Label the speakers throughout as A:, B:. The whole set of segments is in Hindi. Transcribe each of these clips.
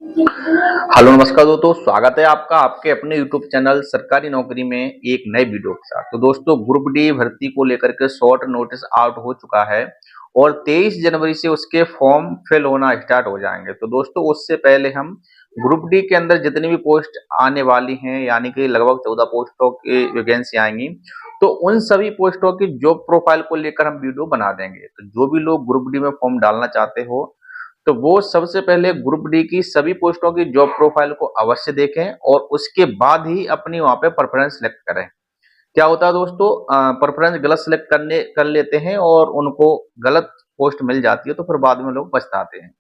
A: हेलो नमस्कार दोस्तों, स्वागत है आपका आपके अपने यूट्यूब चैनल सरकारी नौकरी में एक नए वीडियो के साथ। तो दोस्तों, ग्रुप डी भर्ती को लेकर के शॉर्ट नोटिस आउट हो चुका है और 23 जनवरी से उसके फॉर्म फिल होना स्टार्ट हो जाएंगे। तो दोस्तों, उससे पहले हम ग्रुप डी के अंदर जितनी भी पोस्ट आने वाली हैं, यानी कि लगभग 14 पोस्टों की वैकेंसी आएंगी, तो उन सभी पोस्टों की जॉब प्रोफाइल को लेकर हम वीडियो बना देंगे। तो जो भी लोग ग्रुप डी में फॉर्म डालना चाहते हो, तो वो सबसे पहले ग्रुप डी की सभी पोस्टों की जॉब प्रोफाइल को अवश्य देखें और उसके बाद ही अपनी वहां पे प्रेफरेंस सिलेक्ट करें। क्या होता है दोस्तों, प्रेफरेंस गलत सिलेक्ट करने कर लेते हैं और उनको गलत पोस्ट मिल जाती है, तो फिर बाद में लोग पछताते हैं।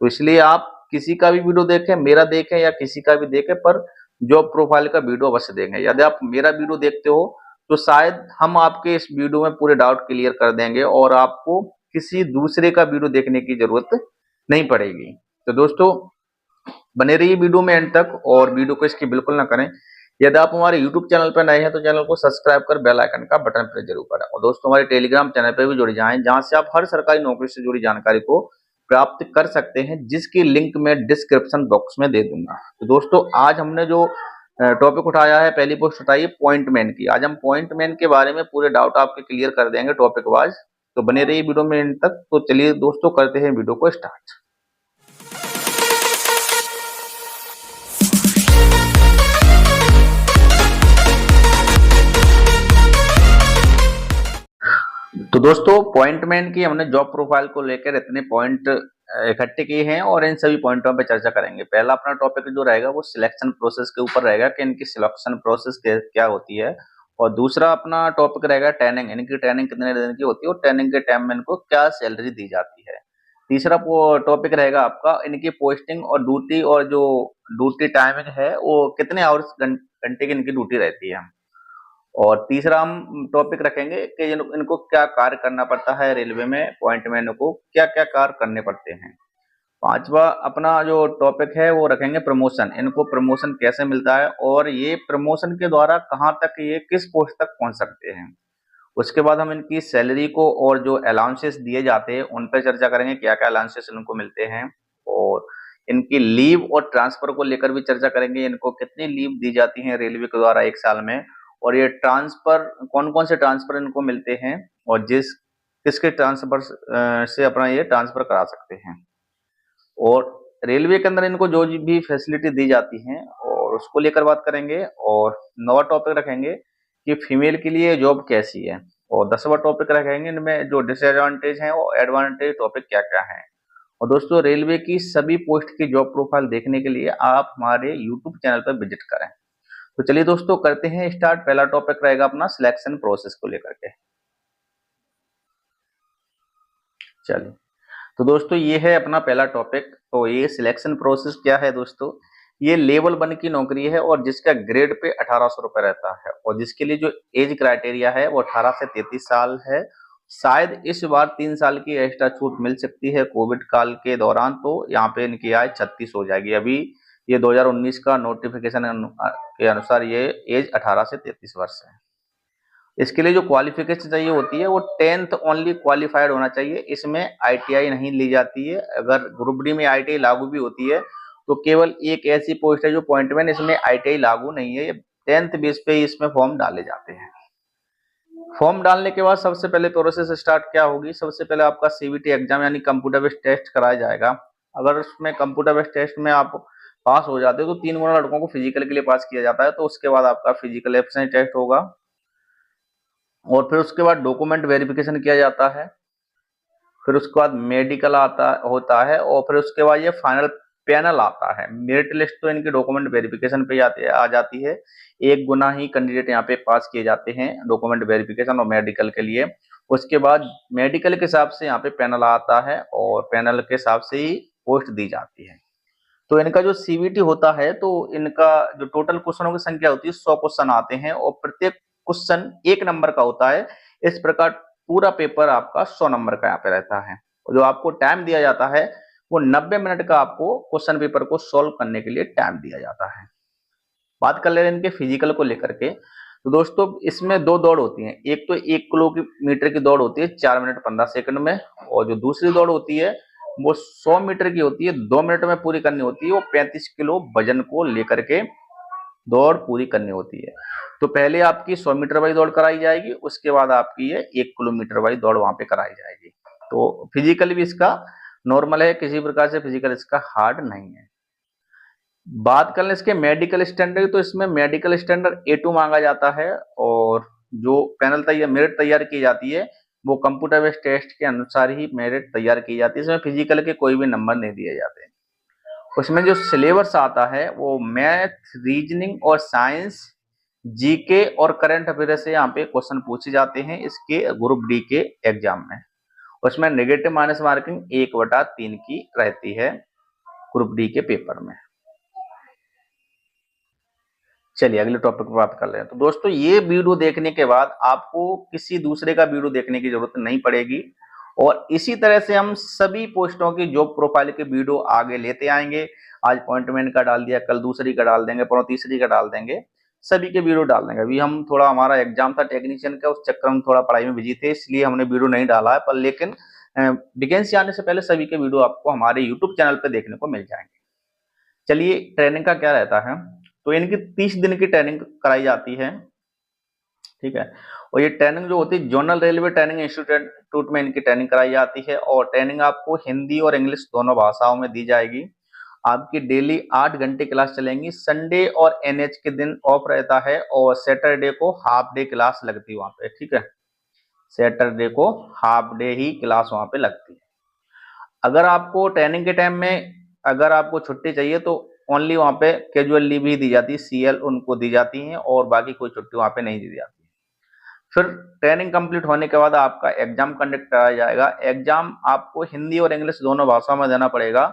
A: तो इसलिए आप किसी का भी वीडियो देखें, मेरा देखें या किसी का भी देखें, पर जॉब प्रोफाइल का वीडियो अवश्य देखें। यदि आप मेरा वीडियो देखते हो तो शायद हम आपके इस वीडियो में पूरे डाउट क्लियर कर देंगे और आपको किसी दूसरे का वीडियो देखने की जरूरत नहीं पड़ेगी। तो दोस्तों, बने रहिए वीडियो में एंड तक और वीडियो को इसकी बिल्कुल ना करें। यदि आप हमारे यूट्यूब चैनल पर नए हैं तो चैनल को सब्सक्राइब कर बेल आइकन का बटन प्रेस जरूर करें और दोस्तों, हमारे टेलीग्राम चैनल पर भी जुड़ जाएं, जहां से आप हर सरकारी नौकरी से जुड़ी जानकारी को प्राप्त कर सकते हैं, जिसकी लिंक मैं डिस्क्रिप्शन बॉक्स में दे दूंगा। तो दोस्तों, आज हमने जो टॉपिक उठाया है, पहली पोस्ट उठाई है पॉइंटमैन की। आज हम पॉइंटमैन के बारे में पूरे डाउट आपके क्लियर कर देंगे टॉपिक वाइज। तो बने रहिए वीडियो में एंड तक। तो चलिए दोस्तों, करते हैं वीडियो को स्टार्ट। तो दोस्तों, पॉइंटमैन की हमने जॉब प्रोफाइल को लेकर इतने पॉइंट इकट्ठे किए हैं और इन सभी पॉइंटों पे चर्चा करेंगे। पहला अपना टॉपिक जो रहेगा वो सिलेक्शन प्रोसेस के ऊपर रहेगा कि इनकी सिलेक्शन प्रोसेस क्या होती है, और दूसरा अपना टॉपिक रहेगा ट्रेनिंग, इनकी ट्रेनिंग कितने दिन की होती है और ट्रेनिंग के टाइम में इनको क्या सैलरी दी जाती है। तीसरा टॉपिक रहेगा आपका इनकी पोस्टिंग और ड्यूटी, और जो ड्यूटी टाइमिंग है वो कितने आवर्स घंटे की इनकी ड्यूटी रहती है। और तीसरा हम टॉपिक रखेंगे कि इनको क्या कार्य करना पड़ता है, रेलवे में पॉइंटमैन को क्या क्या कार्य करने पड़ते हैं। पांचवा अपना जो टॉपिक है वो रखेंगे प्रमोशन, इनको प्रमोशन कैसे मिलता है और ये प्रमोशन के द्वारा कहाँ तक ये किस पोस्ट तक पहुंच सकते हैं। उसके बाद हम इनकी सैलरी को और जो अलाउंसेस दिए जाते हैं उन पर चर्चा करेंगे, क्या क्या अलाउंसेस इनको मिलते हैं। और इनकी लीव और ट्रांसफर को लेकर भी चर्चा करेंगे, इनको कितनी लीव दी जाती है रेलवे के द्वारा एक साल में, और ये ट्रांसफर कौन कौन से ट्रांसफर इनको मिलते हैं और किसके ट्रांसफर से अपना ये ट्रांसफर करा सकते हैं। और रेलवे के अंदर इनको जो भी फैसिलिटी दी जाती हैं और उसको लेकर बात करेंगे। और 9वां टॉपिक रखेंगे कि फीमेल के लिए जॉब कैसी है। और 10वां टॉपिक रखेंगे इनमें जो डिसएडवांटेज हैं और एडवांटेज टॉपिक क्या क्या है। और दोस्तों, रेलवे की सभी पोस्ट की जॉब प्रोफाइल देखने के लिए आप हमारे यूट्यूब चैनल पर विजिट करें। तो चलिए दोस्तों, करते हैं स्टार्ट। पहला टॉपिक रहेगा अपना सिलेक्शन प्रोसेस को लेकर के। चलिए, तो दोस्तों ये है अपना पहला टॉपिक। तो ये सिलेक्शन प्रोसेस क्या है दोस्तों, ये लेवल 1 की नौकरी है और जिसका ग्रेड पे 1800 रुपए रहता है और जिसके लिए जो एज क्राइटेरिया है वो 18 से 33 साल है। शायद इस बार 3 साल की एक्स्ट्रा छूट मिल सकती है कोविड काल के दौरान, तो यहाँ पे इनकी आय 36 हो जाएगी। अभी ये 2019 का नोटिफिकेशन के अनुसार ये एज 18 से 33 वर्ष है। इसके लिए जो क्वालिफिकेशन चाहिए होती है वो 10th ओनली क्वालिफाइड होना चाहिए, इसमें आईटीआई नहीं ली जाती है। अगर ग्रुप डी में आईटीआई लागू भी होती है तो केवल एक ऐसी पोस्ट है जो पॉइंटमैन, इसमें आईटीआई लागू नहीं है। ये 10th बेस पे इसमें फॉर्म डाले जाते हैं। फॉर्म डालने के बाद सबसे पहले प्रोसेस स्टार्ट क्या होगी, सबसे पहले आपका सीबीटी एग्जाम यानी कंप्यूटर बेस्ड टेस्ट कराया जाएगा। अगर उसमें कंप्यूटर बेस्ड टेस्ट में आप पास हो जाते हो तो 3 गुना लड़कों को फिजिकल के लिए पास किया जाता है। तो उसके बाद आपका फिजिकल एफिशिएंसी टेस्ट होगा और फिर उसके बाद डॉक्यूमेंट वेरिफिकेशन किया जाता है। फिर उसके बाद मेडिकल होता है और फिर उसके बाद ये फाइनल पैनल आता है। मेरिट लिस्ट तो इनके डॉक्यूमेंट वेरिफिकेशन पे आ जाती है। 1 गुना ही कैंडिडेट यहाँ पे पास किए जाते हैं डॉक्यूमेंट वेरिफिकेशन और मेडिकल के लिए। उसके बाद मेडिकल के हिसाब से यहाँ पे पैनल आता है और पैनल के हिसाब से ही पोस्ट दी जाती है। तो इनका जो सीवीटी होता है, तो इनका जो टोटल क्वेश्चनों की संख्या होती है 100 क्वेश्चन आते हैं और प्रत्येक क्वेश्चन 1 नंबर का होता है। इस प्रकार पूरा पेपर आपका 100 नंबर का यहाँ पे रहता है। और जो आपको टाइम दिया जाता है वो 90 मिनट का आपको क्वेश्चन पेपर को सॉल्व करने के लिए टाइम दिया जाता है। बात कर ले रहे हैं इनके फिजिकल को लेकर के। तो दोस्तों, इसमें 2 दौड़ होती है। एक तो 1 किलोमीटर की दौड़ होती है 4 मिनट 15 सेकंड में, और जो दूसरी दौड़ होती है वो 100 मीटर की होती है, 2 मिनट में पूरी करनी होती है। वो 35 किलो वजन को लेकर के दौड़ पूरी करनी होती है। तो पहले आपकी 100 मीटर वाली दौड़ कराई जाएगी, उसके बाद आपकी ये 1 किलोमीटर वाली दौड़ वहां पे कराई जाएगी। तो फिजिकल भी इसका नॉर्मल है, किसी प्रकार से फिजिकल इसका हार्ड नहीं है। बात कर लें इसके मेडिकल स्टैंडर्ड, तो इसमें मेडिकल स्टैंडर्ड A2 मांगा जाता है, और जो पैनल तैयार मेरिट तैयार की जाती है वो कंप्यूटर बेस्ड टेस्ट के अनुसार ही मेरिट तैयार की जाती है। इसमें फिजिकल के कोई भी नंबर नहीं दिए जाते। उसमें जो सिलेबस आता है वो मैथ, रीजनिंग और साइंस, जीके और करंट अफेयर से यहाँ पे क्वेश्चन पूछे जाते हैं इसके ग्रुप डी के एग्जाम में। उसमें नेगेटिव माइनस मार्किंग 1/3 की रहती है ग्रुप डी के पेपर में। चलिए अगले टॉपिक पर बात कर रहे हैं। तो दोस्तों ये वीडियो देखने के बाद आपको किसी दूसरे का वीडियो देखने की जरूरत नहीं पड़ेगी, और इसी तरह से हम सभी पोस्टों की जॉब प्रोफाइल के वीडियो आगे लेते आएंगे। आज अपॉइंटमेंट का डाल दिया, कल दूसरी का डाल देंगे, परसों तीसरी का डाल देंगे, सभी के वीडियो डाल देंगे। अभी हम थोड़ा हमारा एग्जाम था टेक्नीशियन का, उस चक्कर में थोड़ा पढ़ाई में बिजी थे, इसलिए हमने वीडियो नहीं डाला है, पर लेकिन वैकेंसी आने से पहले सभी के वीडियो आपको हमारे यूट्यूब चैनल पर देखने को मिल जाएंगे। चलिए ट्रेनिंग का क्या रहता है, तो इनकी 30 दिन की ट्रेनिंग कराई जाती है, ठीक है। और ये ट्रेनिंग जो होती है जोनल रेलवे ट्रेनिंग इंस्टीट्यूट में इनकी ट्रेनिंग कराई जाती है, और ट्रेनिंग आपको हिंदी और इंग्लिश दोनों भाषाओं में दी जाएगी। आपकी डेली 8 घंटे क्लास चलेंगी। संडे और एनएच के दिन ऑफ रहता है, और सैटरडे को हाफ डे क्लास लगती है वहां पे, ठीक है। सैटरडे को हाफ डे ही क्लास वहां पे लगती है। अगर आपको ट्रेनिंग के टाइम में अगर आपको छुट्टी चाहिए तो ओनली वहां पे कैजुअल लीव ही दी जाती है, सीएल उनको दी जाती है, और बाकी कोई छुट्टी वहां पे नहीं दी जाती है। फिर ट्रेनिंग कंप्लीट होने के बाद आपका एग्जाम कंडक्ट कराया जाएगा। एग्जाम आपको हिंदी और इंग्लिश दोनों भाषाओं में देना पड़ेगा,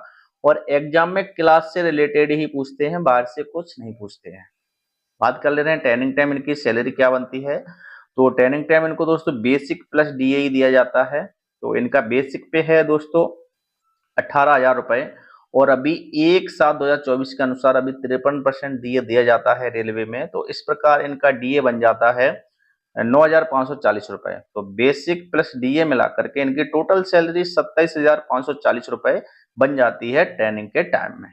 A: और एग्जाम में क्लास से रिलेटेड ही पूछते हैं, बाहर से कुछ नहीं पूछते हैं। बात कर ले रहे हैं ट्रेनिंग टाइम इनकी सैलरी क्या बनती है। तो ट्रेनिंग टाइम इनको दोस्तों बेसिक प्लस डीए दिया जाता है। तो इनका बेसिक पे है दोस्तों 18,000 रुपए, और अभी 1/7/2024 के अनुसार अभी 53% डीए दिया जाता है रेलवे में। तो इस प्रकार इनका डीए बन जाता है 9,540 रुपए। तो बेसिक प्लस डीए मिलाकर के इनकी टोटल सैलरी 27,540 रुपए बन जाती है ट्रेनिंग के टाइम में।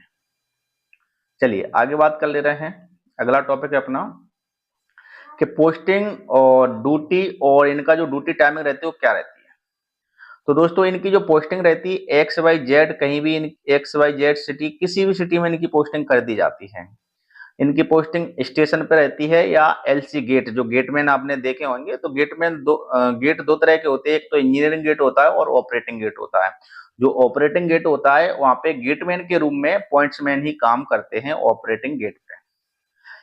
A: चलिए आगे बात कर ले रहे हैं। अगला टॉपिक है अपना कि पोस्टिंग और ड्यूटी, और इनका जो ड्यूटी टाइमिंग रहती है वो क्या रहती है। तो दोस्तों इनकी जो पोस्टिंग रहती है XYZ, कहीं भी XYZ सिटी, किसी भी सिटी में इनकी पोस्टिंग कर दी जाती है। इनकी पोस्टिंग स्टेशन पे रहती है या एलसी गेट, जो गेटमैन आपने देखे होंगे। तो गेटमैन गेट दो तरह के होते हैं, एक तो इंजीनियरिंग गेट होता है और ऑपरेटिंग गेट होता है। जो ऑपरेटिंग गेट होता है वहां पे गेटमैन के रूम में पॉइंट्समैन ही काम करते हैं ऑपरेटिंग गेट पे।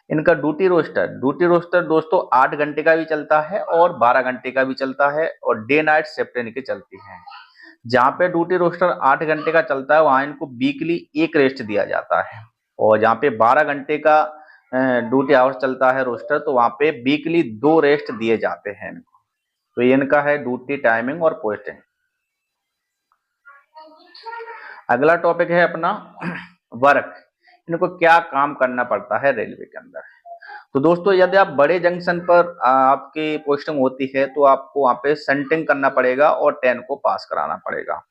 A: इनका ड्यूटी रोस्टर दोस्तों 8 घंटे का भी चलता है और 12 घंटे का भी चलता है, और डे नाइट शिफ्ट इनकी चलती है। जहाँ पे ड्यूटी रोस्टर 8 घंटे का चलता है वहां इनको वीकली एक रेस्ट दिया जाता है, और जहाँ पे 12 घंटे का ड्यूटी आवर्स चलता है रोस्टर, तो वहां पे वीकली 2 रेस्ट दिए जाते हैं इनको। तो ये इनका है ड्यूटी टाइमिंग और पोस्टिंग। अगला टॉपिक है अपना वर्क, इनको क्या काम करना पड़ता है रेलवे के अंदर। तो दोस्तों यदि आप बड़े जंक्शन पर आपकी पोस्टिंग होती है तो आपको वहां पे सेंटिंग करना पड़ेगा और ट्रेन को पास कराना पड़ेगा।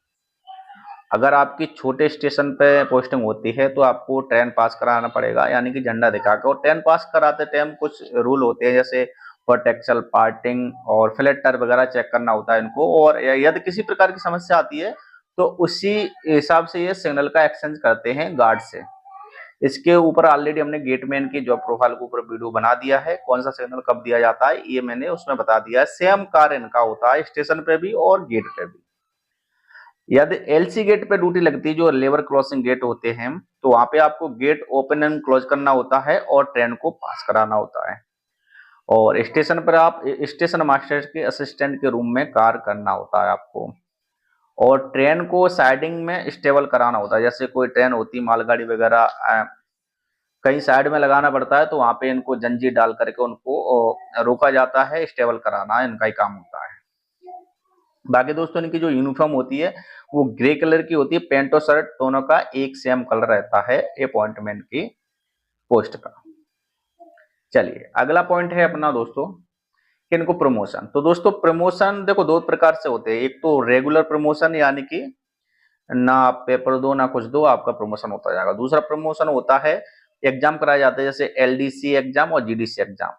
A: अगर आपकी छोटे स्टेशन पे पोस्टिंग होती है तो आपको ट्रेन पास कराना पड़ेगा, यानी कि झंडा दिखा के। और ट्रेन पास कराते टाइम कुछ रूल होते हैं, जैसे प्रोटेक्शन, पार्टिंग और फ्लैटर वगैरह चेक करना होता है इनको। और यदि किसी प्रकार की समस्या आती है तो उसी हिसाब से ये सिग्नल का एक्सचेंज करते हैं गार्ड से। इसके ऊपर ऑलरेडी हमने गेटमैन की जॉब प्रोफाइल के ऊपर वीडियो बना दिया है, कौन सा सिग्नल कब दिया जाता है ये मैंने उसमें बता दिया है। सेम कार्य इनका होता है स्टेशन पे भी और गेट पे भी। यदि एलसी गेट पे ड्यूटी लगती है, जो लेबर क्रॉसिंग गेट होते हैं, तो वहां पे आपको गेट ओपन एंड क्लोज करना होता है और ट्रेन को पास कराना होता है। और स्टेशन पर आप स्टेशन मास्टर के असिस्टेंट के रूम में कार्य करना होता है आपको। और ट्रेन को साइडिंग में स्टेबल कराना होता है, जैसे कोई ट्रेन होती है मालगाड़ी वगैरह कहीं साइड में लगाना पड़ता है, तो वहां पे इनको जंजीर डाल करके उनको रोका जाता है, स्टेबल कराना इनका ही काम होता है। बाकी दोस्तों इनकी जो यूनिफॉर्म होती है वो ग्रे कलर की होती है, पैंट और शर्ट दोनों का एक सेम कलर रहता है अपॉइंटमेंट की पोस्ट का। चलिए अगला पॉइंट है अपना दोस्तों कि इनको प्रमोशन। तो दोस्तों प्रमोशन देखो दो प्रकार से होते हैं, एक तो रेगुलर प्रमोशन यानी कि ना आप पेपर दो ना कुछ दो, आपका प्रमोशन होता जाएगा। दूसरा प्रमोशन होता है, एग्जाम कराए जाते हैं जैसे एलडीसी एग्जाम और जीडीसी एग्जाम,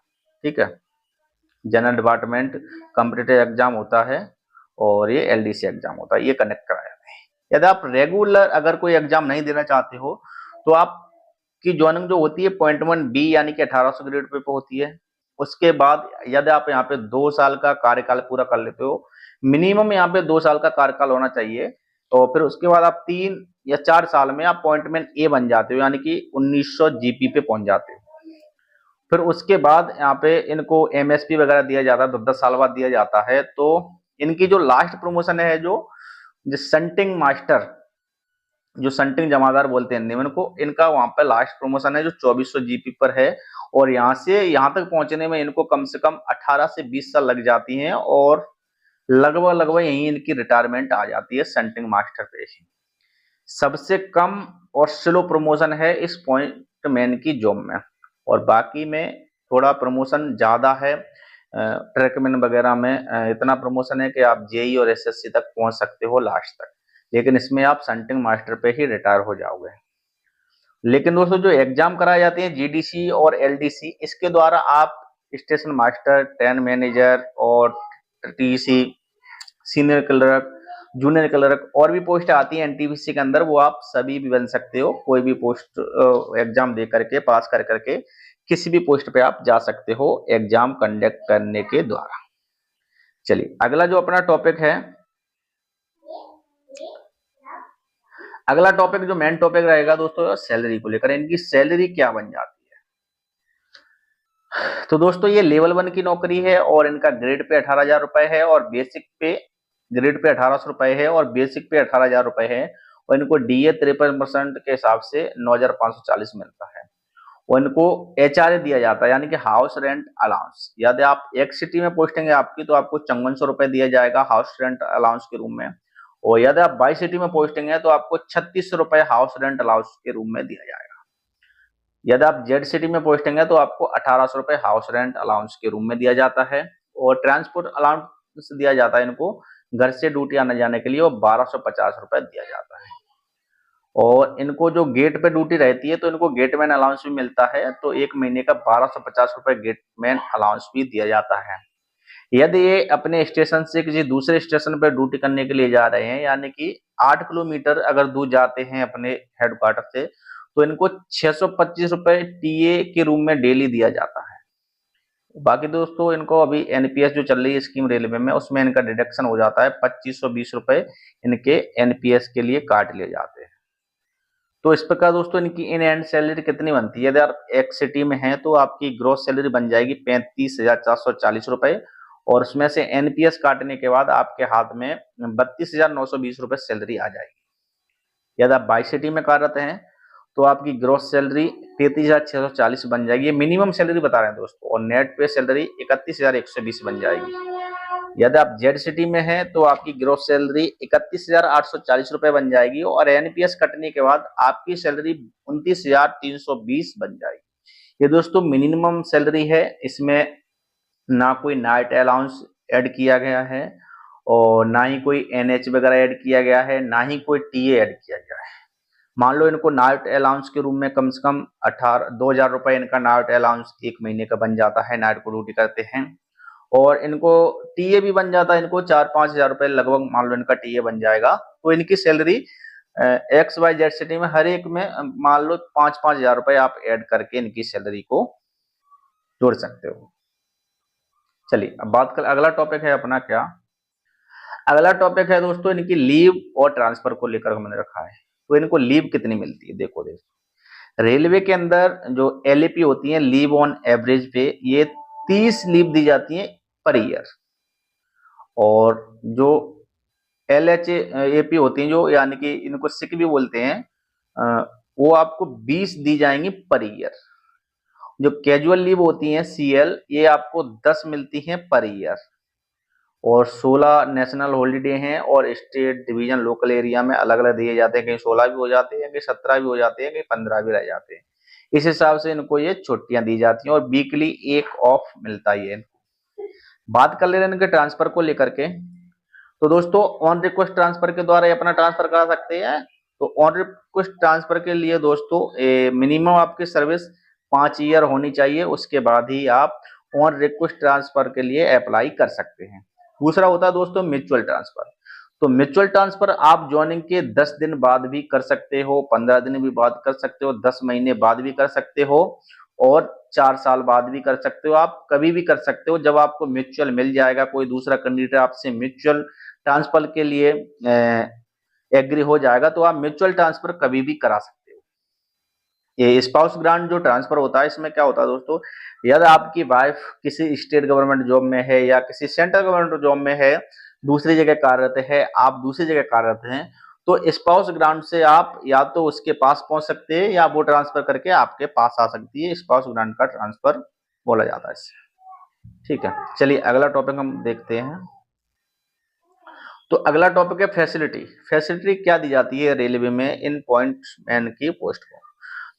A: ठीक है, जनरल डिपार्टमेंट कॉम्पिटिटिव एग्जाम होता है और ये एलडीसी एग्जाम होता है, ये कनेक्ट कराए जाते हैं। यदि आप रेगुलर अगर कोई एग्जाम नहीं देना चाहते हो तो आपकी ज्वाइनिंग जो होती है 0.1B यानी कि 1800 ग्रेड पे होती है। उसके बाद यदि आप यहाँ पे 2 साल का कार्यकाल पूरा कर लेते हो, मिनिमम यहाँ पे 2 साल का कार्यकाल होना चाहिए, तो फिर उसके बाद आप 3 या 4 साल में आप अपॉइंटमेंट ए बन जाते हो, यानी कि 1900 जीपी पे पहुंच जाते हो। फिर उसके बाद यहाँ पे इनको एमएसपी वगैरह दिया जाता है, 10 साल बाद दिया जाता है। तो इनकी जो लास्ट प्रमोशन है, जो संटिंग मास्टर, जो संटिंग जमादार बोलते हैं निम्न को, इनका वहां पे लास्ट प्रमोशन है जो 2400 जीपी पर है। और यहाँ से यहाँ तक पहुंचने में इनको कम से कम 18 से 20 साल लग जाती हैं और लगभग लगभग यही इनकी रिटायरमेंट आ जाती है संटिंग मास्टर पे ही। सबसे कम और स्लो प्रमोशन है इस पॉइंट मैन की जॉब में, और बाकी में थोड़ा प्रमोशन ज्यादा है। ट्रैकमैन वगैरह में इतना प्रमोशन है कि आप जेई और एसएससी तक पहुंच सकते हो लास्ट तक, लेकिन इसमें आप संटिंग मास्टर पे ही रिटायर हो जाओगे। लेकिन दोस्तों जो एग्जाम कराए जाते हैं जीडीसी और एलडीसी, इसके द्वारा आप स्टेशन मास्टर, ट्रेन मैनेजर और TC, senior clerk, junior clerk और भी पोस्ट आती है एनटीपीसी के अंदर, वो आप सभी भी बन सकते हो। कोई भी पोस्ट एग्जाम दे करके पास कर करके किसी भी पोस्ट पे आप जा सकते हो एग्जाम कंडक्ट करने के द्वारा। चलिए अगला जो अपना टॉपिक है, अगला टॉपिक जो मेन टॉपिक रहेगा दोस्तों सैलरी को लेकर, इनकी सैलरी क्या बन जाती है। तो दोस्तों ये लेवल 1 की नौकरी है और इनका ग्रेड पे 18,000 रुपए है और बेसिक पे, ग्रेड पे 1800 रुपए है और बेसिक पे 18,000 रुपए है। और इनको डीए 53% के हिसाब से 9,540 मिलता है। और इनको एचआरए दिया जाता है, यानी कि हाउस रेंट अलाउंस। यदि आप एक सिटी में पोस्टिंग है आपकी तो आपको 5400 रुपए दिया जाएगा हाउस रेंट अलाउंस के रूम में। और यदि आप बाई सिटी में पोस्टिंग है तो आपको 3600 रुपए हाउस रेंट अलाउंस के रूम में दिया जाएगा। यदि आप जेड सिटी में पोस्टिंग है तो आपको 1800 रुपए हाउस रेंट अलाउंस के रूम में दिया जाता है। और ट्रांसपोर्ट अलाउंस दिया जाता है इनको घर से ड्यूटी आने जाने के लिए, और 1250 रुपए दिया जाता है। और इनको जो गेट पे ड्यूटी रहती है तो इनको गेटमैन अलाउंस भी मिलता है, तो एक महीने का 1250 रुपए गेटमैन अलाउंस भी दिया जाता है। यदि ये अपने स्टेशन से किसी दूसरे स्टेशन पर ड्यूटी करने के लिए जा रहे हैं, यानी कि 8 किलोमीटर अगर दूर जाते हैं अपने हेडक्वार्टर से, तो इनको 625 रुपए टीए के रूम में डेली दिया जाता है। बाकी दोस्तों इनको अभी एनपीएस जो चल रही है स्कीम रेलवे में, उसमें इनका डिडक्शन हो जाता है, 2520 रुपए इनके एनपीएस के लिए काट लिए जाते हैं। तो इस प्रकार दोस्तों इनकी इन एंड सैलरी कितनी बनती है, यदि आप एक सिटी में हैं तो आपकी ग्रोस सैलरी बन जाएगी 35,440 रुपए, और उसमें से एनपीएस काटने के बाद आपके हाथ में 32,920 रुपए सैलरी आ जाएगी। यदि आप बाई सिटी में कार्यरत हैं तो आपकी ग्रोस सैलरी 33,640 बन जाएगी, ये मिनिमम सैलरी बता रहे हैं दोस्तों, और नेट पे सैलरी 31,120 बन जाएगी। यदि आप जेड सिटी में हैं तो आपकी ग्रोस सैलरी 31,840 रुपए बन जाएगी, और एनपीएस कटने के बाद आपकी सैलरी 29,320 बन जाएगी। ये दोस्तों मिनिमम सैलरी है, इसमें ना कोई नाइट अलाउंस ऐड किया गया है और ना ही कोई एनएच वगैरह ऐड किया गया है, ना ही कोई टीए ऐड किया गया है। मान लो इनको नाइट अलाउंस के रूम में कम से कम 2,000 रुपए इनका नाइट अलाउंस एक महीने का बन जाता है, नाइट को ड्यूटी करते हैं। और इनको टीए भी बन जाता है, इनको 4-5 हजार रुपए लगभग मान लो इनका टीए बन जाएगा। तो इनकी salary X Y Z city में हर एक में मान लो 5-5 हजार रुपए आप ऐड करके इनकी सैलरी को जोड़ सकते हो। चलिए अब बात कर, अगला टॉपिक है अपना क्या, अगला टॉपिक है दोस्तों इनकी लीव और ट्रांसफर को लेकर हमने रखा है। तो इनको लीव कितनी मिलती है, देखो रेलवे के अंदर जो एलएपी होती है, लीव ऑन एवरेज पे, ये 30 लीव दी जाती है पर ईयर। और जो एलएचएपी होती हैं जो, यानी कि इनको सिक भी बोलते हैं, वो आपको 20 दी जाएंगी पर ईयर। जो कैजुअल लीव होती हैं सीएल, ये आपको 10 मिलती हैं पर ईयर। और 16 नेशनल हॉलीडे हैं और स्टेट डिवीजन लोकल एरिया में अलग अलग दिए जाते हैं, कहीं 16 भी हो जाते हैं, कहीं 17 भी हो जाते हैं, कहीं 15 भी रह जाते हैं। इस हिसाब से इनको ये छुट्टियां दी जाती हैं और वीकली एक ऑफ मिलता है। बात कर ले रहे हैं इनके ट्रांसफर को लेकर के, तो दोस्तों ऑन रिक्वेस्ट ट्रांसफर के द्वारा ये अपना ट्रांसफर करा सकते हैं। तो ऑन रिक्वेस्ट ट्रांसफर के लिए दोस्तों मिनिमम आपकी सर्विस 5 ईयर होनी चाहिए, उसके बाद ही आप ऑन रिक्वेस्ट ट्रांसफर के लिए अप्लाई कर सकते हैं। दूसरा होता है दोस्तों म्यूचुअल ट्रांसफर। तो म्यूचुअल ट्रांसफर आप ज्वाइनिंग के 10 दिन बाद भी कर सकते हो, 15 दिन भी बाद कर सकते हो, 10 महीने बाद भी कर सकते हो और 4 साल बाद भी कर सकते हो। आप कभी भी कर सकते हो। जब आपको म्यूचुअल मिल जाएगा, कोई दूसरा कैंडिडेट आपसे म्यूचुअल ट्रांसफर के लिए एग्री हो जाएगा, तो आप म्यूचुअल ट्रांसफर कभी भी करा सकते हो। ये स्पाउस ग्रांट जो ट्रांसफर होता है, इसमें क्या होता है दोस्तों, यदि आपकी वाइफ किसी स्टेट गवर्नमेंट जॉब में है या किसी सेंट्रल गवर्नमेंट जॉब में है, दूसरी जगह कार्यरत है, आप दूसरी जगह कार्यरत हैं, तो स्पाउस ग्रांट से आप या तो उसके पास पहुंच सकते हैं या वो ट्रांसफर करके आपके पास आ सकती है। स्पाउस ग्रांट का ट्रांसफर बोला जाता है इससे। ठीक है, चलिए अगला टॉपिक हम देखते हैं। तो अगला टॉपिक है फैसिलिटी। फैसिलिटी क्या दी जाती है रेलवे में इन पॉइंट्समैन की पोस्ट को।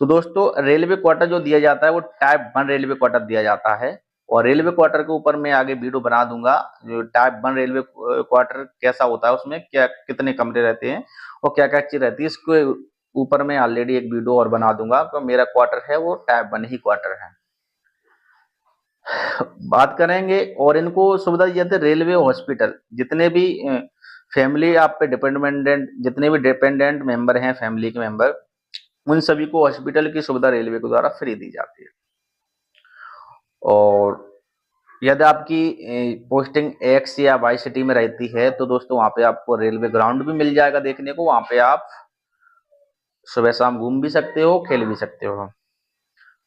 A: तो दोस्तों रेलवे क्वार्टर जो दिया जाता है वो टाइप 1 रेलवे क्वार्टर दिया जाता है। और रेलवे क्वार्टर के ऊपर मैं आगे वीडियो बना दूंगा, जो टाइप 1 रेलवे क्वार्टर कैसा होता है, उसमें क्या कितने कमरे रहते हैं और क्या क्या चीज रहती है, इसके ऊपर मैं ऑलरेडी एक वीडियो और बना दूंगा। तो मेरा क्वार्टर है वो टाइप 1 ही क्वार्टर है। बात करेंगे और इनको सुविधा दी जाती है रेलवे हॉस्पिटल। जितने भी फैमिली आप पे डिपेंडेंट, जितने भी डिपेंडेंट मेंबर हैं फैमिली के मेंबर, उन सभी को हॉस्पिटल की सुविधा रेलवे के द्वारा फ्री दी जाती है। और यदि आपकी पोस्टिंग एक्स या वाई सिटी में रहती है तो दोस्तों वहां पे आपको रेलवे ग्राउंड भी मिल जाएगा देखने को। वहां पे आप सुबह शाम घूम भी सकते हो, खेल भी सकते हो।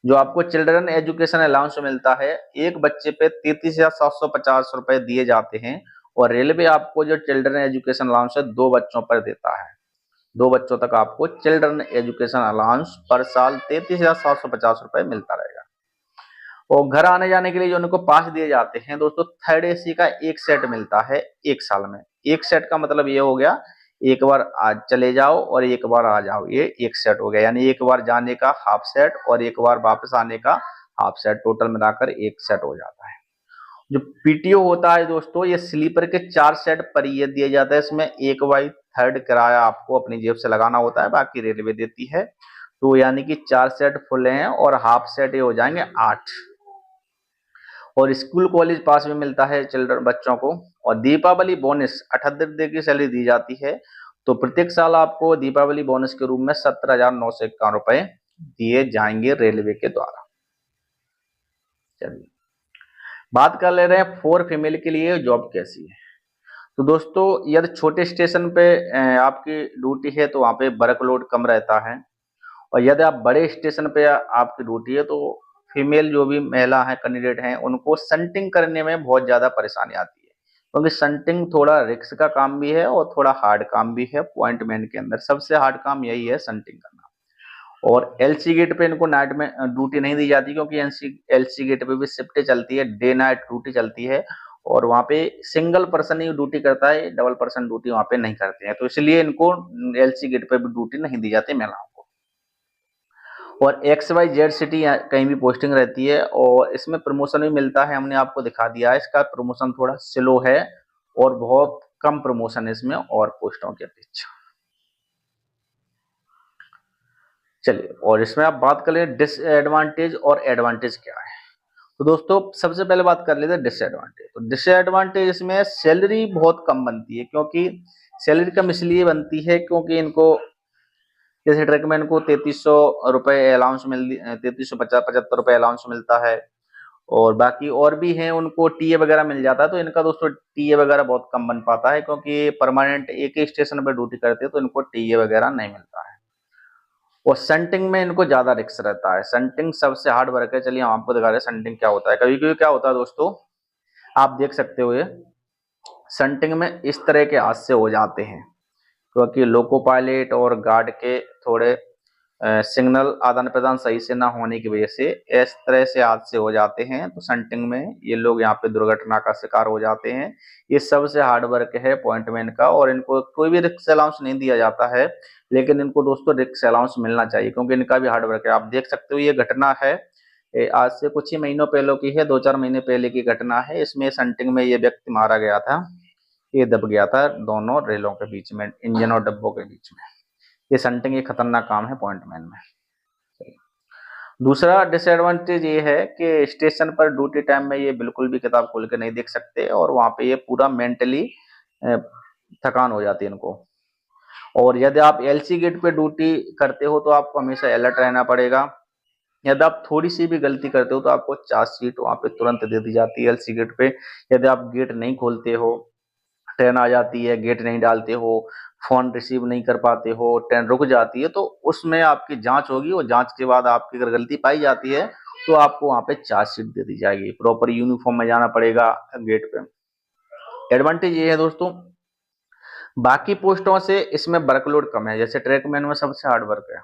A: जो आपको चिल्ड्रन एजुकेशन अलाउंस मिलता है, एक बच्चे पे 33,750 रुपए दिए जाते हैं। और रेलवे आपको जो चिल्ड्रन एजुकेशन अलाउंस है 2 बच्चों पर देता है। 2 बच्चों तक आपको चिल्ड्रन एजुकेशन अलाउंस पर साल 33,750 रुपए मिलता रहेगा। और घर आने जाने के लिए जो उनको पास दिए जाते हैं दोस्तों, थर्ड एसी का एक सेट मिलता है 1 साल में। एक सेट का मतलब ये हो गया, एक बार आज चले जाओ और एक बार आ जाओ, ये एक सेट हो गया। यानी एक बार जाने का हाफ सेट और एक बार वापस आने का हाफ सेट, टोटल मिलाकर एक सेट हो जाता है। जो पीटीओ होता है दोस्तों, ये स्लीपर के 4 सेट पर ये दिया जाता है। इसमें 1/3 किराया आपको अपनी जेब से लगाना होता है, बाकी रेलवे देती है। तो यानी कि 4 सेट फुल हैं और हाफ सेट ये हो जाएंगे 8। और स्कूल कॉलेज पास में मिलता है चिल्ड्रन बच्चों को। और दीपावली बोनस 78 दिन की सैलरी दी जाती है। तो प्रत्येक साल आपको दीपावली बोनस के रूप में 17,951 रुपए दिए जाएंगे रेलवे के द्वारा। चलिए बात कर ले रहे हैं 4 फीमेल के लिए जॉब कैसी है। तो दोस्तों यदि छोटे स्टेशन पे आपकी ड्यूटी है तो वहां पे वर्कलोड कम रहता है। और यदि आप बड़े स्टेशन पे आपकी ड्यूटी है तो फीमेल जो भी महिला है कैंडिडेट हैं उनको संटिंग करने में बहुत ज्यादा परेशानी आती है। क्योंकि संटिंग थोड़ा रिस्क का काम भी है और थोड़ा हार्ड काम भी है। पॉइंटमैन के अंदर सबसे हार्ड काम यही है, संटिंग करना। और एलसी गेट पे इनको नाइट में ड्यूटी नहीं दी जाती, क्योंकि एलसी गेट पे भी शिफ्टें चलती है, डे नाइट ड्यूटी चलती है। और वहां पे सिंगल पर्सन ही ड्यूटी करता है, डबल पर्सन ड्यूटी वहां पे नहीं करते हैं। तो इसलिए इनको एलसी गेट पे भी ड्यूटी नहीं दी जाती महिलाओं को। और XYZ सिटी कहीं भी पोस्टिंग रहती है और इसमें प्रमोशन भी मिलता है, हमने आपको दिखा दिया है। इसका प्रमोशन थोड़ा स्लो है और बहुत कम प्रमोशन है इसमें और पोस्टों की अपेक्षा। चलिए और इसमें आप बात कर ले डिसएडवांटेज और एडवांटेज क्या है। तो दोस्तों सबसे पहले बात कर लेते हैं डिसएडवांटेज। तो डिसएडवांटेज इसमें सैलरी बहुत कम बनती है। क्योंकि सैलरी कम इसलिए बनती है क्योंकि इनको जैसे ट्रकमैन को 3300 रुपए अलाउंस 3350-75 रुपए अलाउंस मिलता है। और बाकी और भी हैं उनको टीए वगैरह मिल जाता है। तो इनका दोस्तों टीए वगैरह बहुत कम बन पाता है, क्योंकि परमानेंट एक ही स्टेशन पर ड्यूटी करते हैं तो इनको टीए वगैरह नहीं मिलता है। और संटिंग में इनको ज्यादा रिस्क रहता है। संटिंग सबसे हार्ड वर्क है। चलिए हम आपको दिखा रहे हैं संटिंग क्या होता है। कभी कभी क्या होता है दोस्तों, आप देख सकते हो ये संटिंग में इस तरह के हादसे हो जाते हैं, क्योंकि लोको पायलट और गार्ड के थोड़े सिग्नल आदान प्रदान सही से ना होने की वजह से इस तरह से हादसे हो जाते हैं। तो संटिंग में ये लोग यहाँ पे दुर्घटना का शिकार हो जाते हैं। ये सबसे हार्ड वर्क है पॉइंटमैन का। और इनको कोई भी रिस्क अलाउंस नहीं दिया जाता है, लेकिन इनको दोस्तों रिस्क अलाउंस मिलना चाहिए, क्योंकि इनका भी हार्ड वर्क है। आप देख सकते हो ये घटना है आज से कुछ ही महीनों पहले की है, 2-4 महीने पहले की घटना है। इसमें संटिंग में ये व्यक्ति मारा गया था। ये दब गया था दोनों रेलों के बीच में, इंजन और डब्बों के बीच में। ये संटिंग, ये खतरनाक काम है पॉइंटमैन में। दूसरा डिसएडवांटेज ये है कि स्टेशन पर ड्यूटी टाइम में ये बिल्कुल भी किताब खोल के नहीं देख सकते, और वहां पे ये पूरा मेंटली थकान हो जाती है इनको। और यदि आप एलसी गेट पे ड्यूटी करते हो तो आपको हमेशा अलर्ट रहना पड़ेगा। यदि आप थोड़ी सी भी गलती करते हो तो आपको चार्जशीट वहां पे तुरंत दे दी जाती है एलसी गेट पे। यदि आप गेट नहीं खोलते हो, ट्रेन आ जाती है, गेट नहीं डालते हो, फोन रिसीव नहीं कर पाते हो, ट्रेन रुक जाती है, तो उसमें आपकी जांच होगी, और जांच के बाद आपकी अगर गलती पाई जाती है तो आपको वहां पे चार्जशीट दे दी जाएगी। प्रॉपर यूनिफॉर्म में जाना पड़ेगा गेट पे। एडवांटेज ये है दोस्तों, बाकी पोस्टों से इसमें वर्कलोड कम है। जैसे ट्रैकमैन में सबसे हार्ड वर्क है,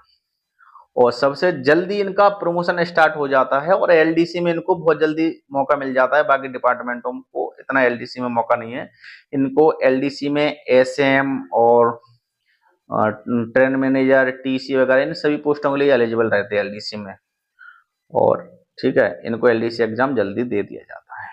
A: और सबसे जल्दी इनका प्रमोशन स्टार्ट हो जाता है, और एलडीसी में इनको बहुत जल्दी मौका मिल जाता है। बाकी डिपार्टमेंटों को इतना एलडीसी में मौका नहीं है। इनको एलडीसी में एसएम और ट्रेन मैनेजर, टीसी वगैरह, इन सभी पोस्टों के लिए एलिजिबल रहते हैं एलडीसी में। और ठीक है, इनको एलडीसी एग्जाम जल्दी दे दिया जाता है।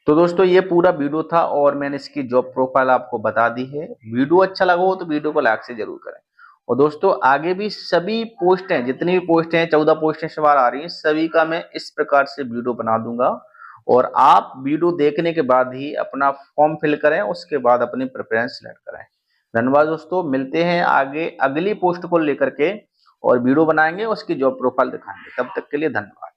A: तो दोस्तों ये पूरा वीडियो था, और मैंने इसकी जॉब प्रोफाइल आपको बता दी है। वीडियो अच्छा लगा हो तो वीडियो को लाइक से जरूर करें। और दोस्तों आगे भी सभी पोस्ट हैं, जितनी भी पोस्ट हैं, 14 पोस्टें इस बार आ रही हैं, सभी का मैं इस प्रकार से वीडियो बना दूंगा। और आप वीडियो देखने के बाद ही अपना फॉर्म फिल करें, उसके बाद अपनी प्रेफरेंस सेलेक्ट करें। धन्यवाद दोस्तों, मिलते हैं आगे अगली पोस्ट को लेकर के, और वीडियो बनाएंगे, उसकी जॉब प्रोफाइल दिखाएंगे। तब तक के लिए धन्यवाद।